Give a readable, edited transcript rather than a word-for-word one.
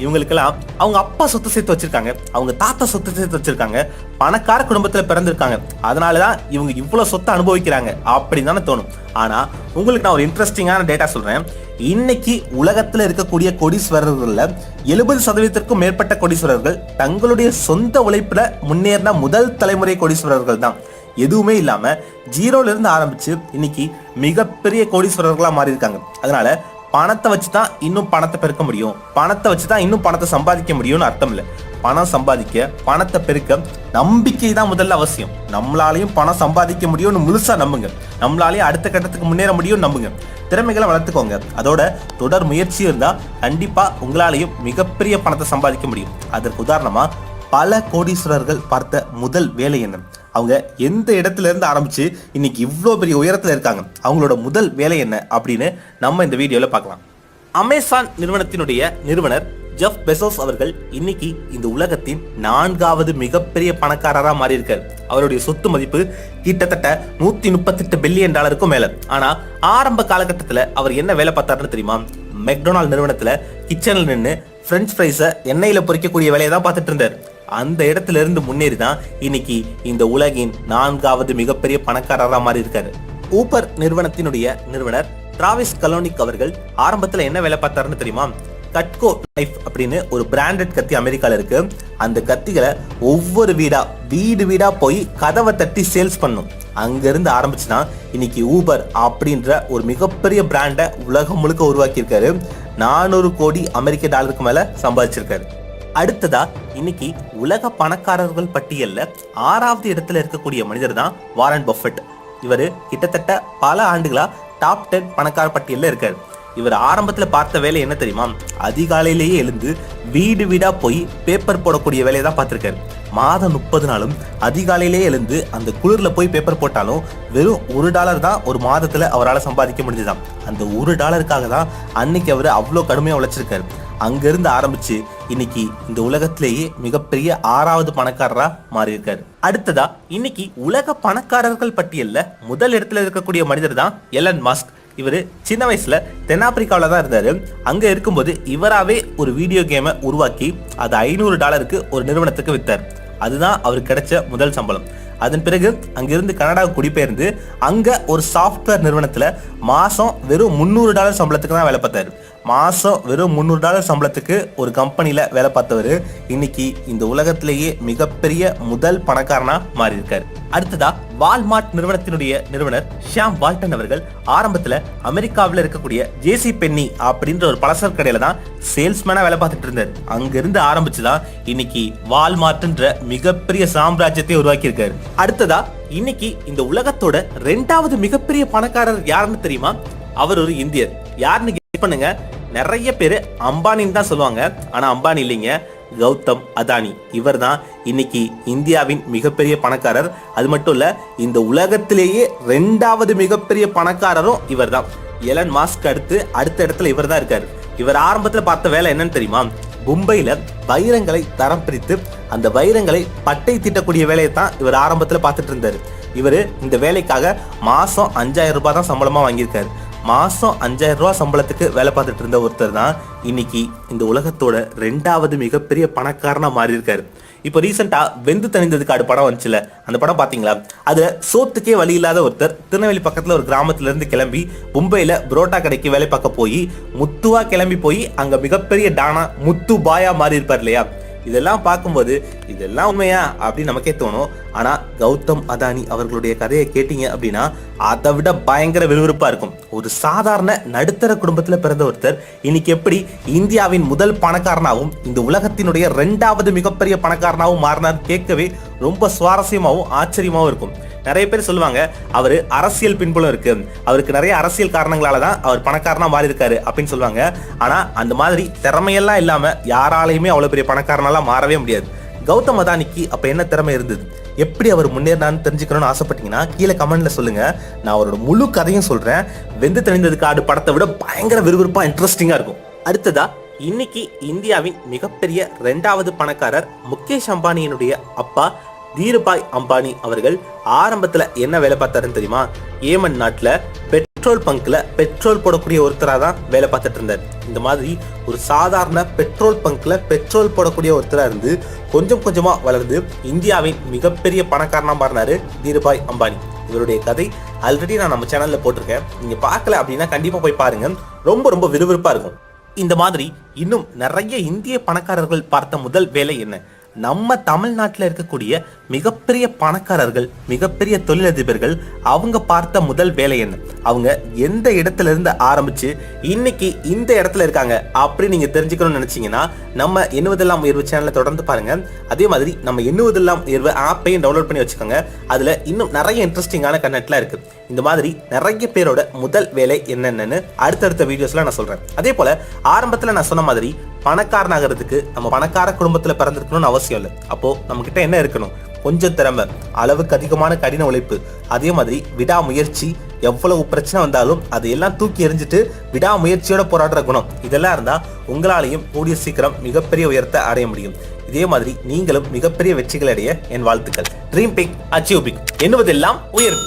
இவங்களுக்கெல்லாம் அவங்க அப்பா சொத்து சேர்த்து வச்சிருக்காங்க, அவங்க தாத்தா சொத்து சேர்த்து வச்சிருக்காங்க, பணக்கார குடும்பத்துல பிறந்திருக்காங்க, அதனாலதான் இவங்க இவ்வளவு சொத்தை அனுபவிக்கிறாங்க அப்படின்னு தானே தோணும். ஆனா உங்களுக்கு நான் ஒரு இன்ட்ரெஸ்டிங்கான டேட்டா சொல்றேன். இன்னைக்கு உலகத்துல இருக்கக்கூடிய கோடீஸ்வரர்கள்ல 70% மேற்பட்ட கோடீஸ்வரர்கள் தங்களுடைய சொந்த உழைப்புல முன்னேறின முதல் தலைமுறை கோடீஸ்வரர்கள் தான். எதுவுமே இல்லாம ஜீரோல இருந்து ஆரம்பிச்சு இன்னைக்கு மிகப்பெரிய கோடீஸ்வரர்களா மாறி இருக்காங்க. அதனால பணத்தை வச்சுதான் இன்னும் பணத்தை பெருக்க முடியும், பணத்தை வச்சுதான் இன்னும் பணத்தை சம்பாதிக்க முடியும்னு அர்த்தம் இல்லை. பணம் சம்பாதிக்க, பணத்தை பெருக்க நம்பிக்கை தான் முதல்ல அவசியம். நம்மளாலையும் பணம் சம்பாதிக்க முடியும்னு முழுசா நம்புங்க, நம்மளாலையும் அடுத்த கட்டத்துக்கு முன்னேற முடியும் நம்புங்க. திறமைகளை வளர்த்துக்கோங்க, அதோட தொடர் முயற்சி இருந்தா கண்டிப்பா உங்களாலையும் மிகப்பெரிய பணத்தை சம்பாதிக்க முடியும். அதற்கு உதாரணமா பல கோடீஸ்வரர்கள் பார்த்த முதல் வேலை என்ன, அவங்க எந்த இடத்துல இருந்து ஆரம்பிச்சு இன்னைக்கு இவ்வளோ பெரிய உயரத்தில் இருக்காங்க, அவங்களோட முதல் வேலை என்ன அப்படின்னு நம்ம இந்த வீடியோவில் பார்க்கலாம். அமேசான் நிறுவனத்தினுடைய நிறுவனர் ஜெஃப் பெசோஸ் அவர்கள் இன்னைக்கு இந்த உலகத்தின் 4வது மிகப்பெரிய பணக்காரராக மாறி இருக்காரு. அவருடைய சொத்து மதிப்பு கிட்டத்தட்ட $138 பில்லியன் மேல. ஆனா ஆரம்ப காலகட்டத்தில் அவர் என்ன வேலை பார்த்தாருன்னு தெரியுமா? மெக்டொனால்ட் நிறுவனத்துல கிச்சன்ல நின்று பிரெஞ்ச் ஃப்ரைஸை எண்ணெயில பொரிக்கக்கூடிய வேலையை தான் பார்த்துட்டு இருந்தார். அந்த இடத்துல இருந்து முன்னேறி தான் இன்னைக்கு இந்த உலகின் 4வது மிகப்பெரிய பணக்காரராக மாறி இருக்காரு. ஊபர் நிறுவனத்தினுடைய நிறுவனர் டிராவிஸ் கலோனிக் அவர்கள் ஆரம்பத்துல என்ன வேலை பார்த்தாருன்னு தெரியுமா? கட்கோ நைஃப் அப்படின்னு ஒரு பிராண்டட் கத்தி அமெரிக்கால இருக்கு. அந்த கத்திகளை ஒவ்வொரு வீடு வீடா போய் கதவை தட்டி சேல்ஸ் பண்ணும். அங்கிருந்து ஆரம்பிச்சுதான் இன்னைக்கு ஊபர் அப்படின்ற ஒரு மிகப்பெரிய பிராண்டை உலகம் முழுக்க உருவாக்கி இருக்காரு. 400 கோடி அமெரிக்க டாலருக்கு மேல சம்பாதிச்சிருக்காரு. அடுத்ததா இன்னைக்கு உலக பணக்காரர்கள் பட்டியல்ல 6வது இடத்துல இருக்கக்கூடிய மனிதர் தான் வாரன் பஃபெட். இவர் கிட்டத்தட்ட பல ஆண்டுகளா டாப் 10 பணக்கார பட்டியல்ல இருக்காரு. இவர் ஆரம்பத்துல பார்த்த வேலை என்ன தெரியுமா? அதிகாலையிலேயே எழுந்து வீடு வீடா போய் பேப்பர் போடக்கூடிய வேலையை தான் பார்த்திருக்காரு. மாதம் 30 நாளும் அதிகாலையிலேயே எழுந்து அந்த குளிர்ல போய் பேப்பர் போட்டாலும் வெறும் $1 தான் ஒரு மாதத்துல அவரால் சம்பாதிக்க முடிஞ்சுதான். அந்த $1 தான் அன்னைக்கு அவர் அவ்வளோ கடுமையா உழைச்சிருக்காரு. அங்கிருந்து ஆரம்பிச்சு இன்னைக்கு இந்த உலகத்திலேயே மிகப்பெரிய 6வது பணக்காரரா மாறி இருக்காரு. அடுத்ததா இன்னைக்கு உலக பணக்காரர்கள் பட்டியல்ல முதல் இடத்துல இருக்கக்கூடிய மனிதர் தான் எலன் மாஸ்க். இவர் சின்ன வயசுல தென்னாப்பிரிக்காவில் தான் இருந்தாரு. அங்க இருக்கும்போது இவராவே ஒரு வீடியோ கேமை உருவாக்கி அதை $500 ஒரு நிறுவனத்துக்கு வித்தார். அதுதான் அவருக்கு கிடைச்ச முதல் சம்பளம். அதன் பிறகு அங்கிருந்து கனடாவுக்கு குடிபெயர்ந்து அங்க ஒரு சாஃப்ட்வேர் நிறுவனத்துல மாசம் வெறும் $300 சம்பளத்துக்கு தான் வேலை பார்த்தாரு. மாசம் வெறும் $300 சம்பளத்துக்கு ஒரு கம்பெனில வேலை பார்த்தவர் இன்னைக்கு இந்த உலகத்திலேயே மிகப்பெரிய முதல் பணக்காரனா மாறி இருக்காரு. அடுத்ததா வால்மார்ட் நிறுவனத்தினுடைய நிறுவனர் ஷாம் வால்டன் அவர்கள் ஆரம்பத்துல அமெரிக்காவில் இருக்கக்கூடிய ஜேசி பென்னி அப்படின்ற ஒரு பலசரக்கு கடையில தான் சேல்ஸ்மேனா வேலை பார்த்துட்டு இருந்தார். அங்கிருந்து ஆரம்பிச்சுதான் இன்னைக்கு வால்மார்ட்ன்ற மிகப்பெரிய சாம்ராஜ்யத்தை உருவாக்கி இருக்காரு. அடுத்ததா இன்னைக்கு இந்த உலகத்தோட 2வது மிகப்பெரிய பணக்காரர் யாருன்னு தெரியுமா? அவர் ஒரு இந்தியர். யாருன்னு கெஸ் பண்ணுங்க. நிறைய பேரு அம்பானின்னு தான் சொல்லுவாங்க, ஆனா அம்பானி இல்லைங்க, கௌதம் அதானி. இவர் தான் இன்னைக்கு இந்தியாவின் மிகப்பெரிய பணக்காரர். அது மட்டும் இல்ல, இந்த உலகத்திலேயே 2வது மிகப்பெரிய பணக்காரரும் இவர் தான். எலன் மாஸ்க் அடுத்த இடத்துல இவர் தான் இருக்காரு. இவர் ஆரம்பத்துல பார்த்த வேலை என்னன்னு தெரியுமா? மும்பையில வைரங்களை தரம் பிரித்து அந்த வைரங்களை பட்டை தீட்டக்கூடிய வேலையை தான் இவர் ஆரம்பத்துல பார்த்துட்டு இருந்தாரு. இவர் இந்த வேலைக்காக மாசம் $5000 தான் சம்பளமா வாங்கியிருக்காரு. மாசம் $5000 சம்பளத்துக்கு வேலை பார்த்துட்டு இருந்த ஒருத்தர் தான் இன்னைக்கு இந்த உலகத்தோட 2வது மிகப்பெரிய பணக்காரனா மாறி இருக்காரு. இப்போ ரீசெண்டா வெந்து தணிந்தது காடு படம் வந்துச்சுல, அந்த படம் பாத்தீங்களா? அதுல சோத்துக்கே வழி இல்லாத ஒருத்தர் திருநெல்வேலி பக்கத்துல ஒரு கிராமத்துல இருந்து கிளம்பி மும்பையில புரோட்டா கடைக்கு வேலை பார்க்க போய் முத்துவா கிளம்பி போய் அங்க மிகப்பெரிய டானா முத்து பாயா மாறி இருப்பார் இல்லையா? இதெல்லாம் பார்க்கும்போது இதெல்லாம் உண்மையா அப்படின்னு நமக்கே தோணும். ஆனா கௌதம் அதானி அவர்களுடைய கதையை கேட்டீங்க அப்படின்னா அதை விட பயங்கர விறுவிறுப்பா இருக்கும். ஒரு சாதாரண நடுத்தர குடும்பத்துல பிறந்த ஒருத்தர் இன்னைக்கு எப்படி இந்தியாவின் முதல் பணக்காரனாகவும் இந்த உலகத்தினுடைய 2வது மிகப்பெரிய பணக்காரனாகவும் மாறினார் கேட்கவே ரொம்ப சுவாரஸ்யமாகவும் ஆச்சரியமாகவும் இருக்கும். நிறைய பேர் சொல்லுவாங்க அவரு அரசியல் பின்புலம் இருக்கு, அவருக்கு நிறைய அரசியல் காரணங்களால தான் அவர் பணக்காரனா மாறி இருக்காரு அப்படின்னு சொல்லுவாங்க. ஆனா அந்த மாதிரி திறமையெல்லாம் இல்லாம யாராலையுமே அவ்வளவு பெரிய பணக்காரனாலாம் மாறவே முடியாது. கௌதம் அதானிக்கு அப்ப என்ன திறமை இருந்தது, எப்படி அவர் முன்னேறினான்னு தெரிஞ்சுக்கணும்னு ஆசைப்பட்டீங்கன்னா கீழே கமெண்ட்ல சொல்லுங்க. நான் அவரோட முழு கதையும் சொல்றேன். வெந்து தணிந்தது காடு படத்தை விட பயங்கர விறுவிறுப்பா இன்ட்ரெஸ்டிங்கா இருக்கும். அடுத்ததா இன்னைக்கு இந்தியாவின் மிகப்பெரிய 2வது பணக்காரர் முகேஷ் அம்பானியினுடைய அப்பா தீருபாய் அம்பானி அவர்கள் ஆரம்பத்துல என்ன வேலை பார்த்தாருன்னு தெரியுமா? ஏமன் நாட்டுல பெட்ரோல் பங்க்ல பெட்ரோல் போடக்கூடிய ஒருத்தராக தான் வேலை பார்த்துட்டு இருந்தார். இந்த மாதிரி ஒரு சாதாரண பெட்ரோல் பங்க்ல பெட்ரோல் போடக்கூடிய ஒருத்தராக இருந்து கொஞ்சம் கொஞ்சமா வளர்ந்து இந்தியாவின் மிகப்பெரிய பணக்காரனா மாறினாரு தீருபாய் அம்பானி. இவருடைய கதை ஆல்ரெடி நான் நம்ம சேனல்ல போட்டிருக்கேன். நீங்க பார்க்கல அப்படின்னா கண்டிப்பா போய் பாருங்க, ரொம்ப ரொம்ப விறுவிறுப்பா இருக்கும். இந்த மாதிரி இன்னும் நிறைய இந்திய பணக்காரர்கள் பார்த்த முதல் வேலை என்ன? நம்ம தமிழ்நாட்டில் இருக்கக்கூடிய மிகப்பெரிய பணக்காரர்கள், மிகப்பெரிய தொழிலதிபர்கள் அவங்க பார்த்த முதல் வேலை என்ன? அவங்க எந்த இடத்துல இருந்து ஆரம்பிச்சு இன்னைக்கு இந்த இடத்துல இருக்காங்க அப்படி நீங்க தெரிஞ்சுக்கணும்னு நினைச்சீங்கன்னா நம்ம எண்ணுவதெல்லாம் உயர்வு சேனலை தொடர்ந்து பாருங்க. அதே மாதிரி நம்ம எண்ணுவதெல்லாம் உயர்வு ஆப்பையும் டவுன்லோட் பண்ணி வச்சுக்கோங்க. அதுல இன்னும் நிறைய இன்ட்ரெஸ்டிங்கான கண்டென்ட்லாம் இருக்கு. இந்த மாதிரி நிறைய பேரோட முதல் வேலை என்னென்னு அடுத்தடுத்த வீடியோஸ்ல நான் சொல்றேன். அதே போல ஆரம்பத்துல நான் சொன்ன மாதிரி பணக்காரனாகிறதுக்கு நம்ம பணக்கார குடும்பத்துல பிறந்திருக்கணும்னு அவசியம் இல்லை. அப்போ நம்ம கிட்ட என்ன இருக்கணும்? கொஞ்சம் திறமை, அளவுக்கு அதிகமான கடின உழைப்பு, அதே மாதிரி விடாமுயற்சி. எவ்வளவு பிரச்சனை வந்தாலும் அதையெல்லாம் தூக்கி எறிஞ்சிட்டு விடாமுயற்சியோட போராடுற குணம், இதெல்லாம் இருந்தா உங்களாலையும் கூடிய சீக்கிரம் மிகப்பெரிய உயரத்தை அடைய முடியும். இதே மாதிரி நீங்களும் மிகப்பெரிய வெற்றிகள் அடைய என் வாழ்த்துக்கள். ட்ரீம் பிக், அச்சீவ் பிக், எண்ணுவதெல்லாம் உயர்வு.